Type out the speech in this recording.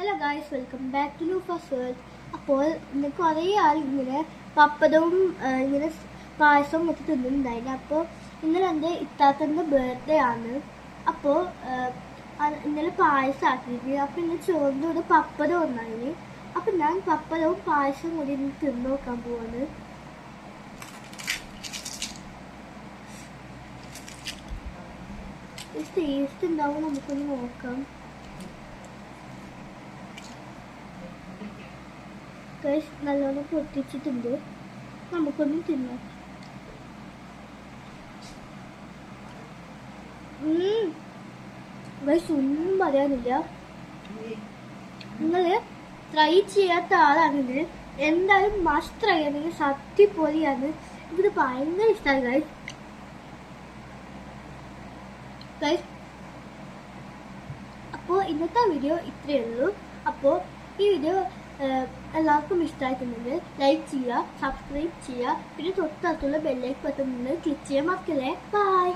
Hello guys, welcome back to ലൂഫാസ് world. അപ്പോൾ ഇന്ന് കുറേ ആൾ ഇങ്ങനെ പപ്പടവും ഇങ്ങനെ പായസവും ഒക്കെ തിന്നുന്നുണ്ടായിരുന്നു. അപ്പോൾ ഇന്നലെ എൻ്റെ ഇത്താത്തൻ്റെ ബർത്ത്ഡേ ആണ്. അപ്പോൾ ഇന്നലെ പായസം ആക്കിയിട്ട് അപ്പോൾ ഇന്ന് ചോറിൻ്റെ കൂടെ പപ്പടം ഒന്നായിരുന്നു. അപ്പം ഞാൻ പപ്പടവും പായസവും കൂടി ഇന്ന് തിന്നു നോക്കാൻ പോവാണ്. ടേസ്റ്റ് ഉണ്ടാവും, നമുക്കൊന്ന് നോക്കാം. നല്ലോണം പൊട്ടിച്ചിട്ടുണ്ട്, നമുക്കൊന്നും തിന്നാം. ഒന്നും പറയാനില്ല. നിങ്ങൾ ട്രൈ ചെയ്യാത്ത ആളാണെങ്കിൽ എന്തായാലും മസ്റ്റ് ട്രൈ ചെയ്യണമെങ്കിൽ സത്യപോലെയാണ്. ഇത് ഭയങ്കര ഇഷ്ടമായി ഗൈസ്. അപ്പോൾ ഇന്നത്തെ വീഡിയോ ഇത്രയേ ഉള്ളൂ. അപ്പോൾ ഈ വീഡിയോ എല്ലാവർക്കും ഇഷ്ടമായിട്ടുണ്ടെങ്കിൽ ലൈക്ക് ചെയ്യുക, സബ്സ്ക്രൈബ് ചെയ്യുക, പിന്നെ തൊട്ടടുത്തുള്ള ബെല്ലൈക്കൺ ബട്ടൺ ക്ലിക്ക് ചെയ്യാൻ മറക്കല്ലേ. ബൈ.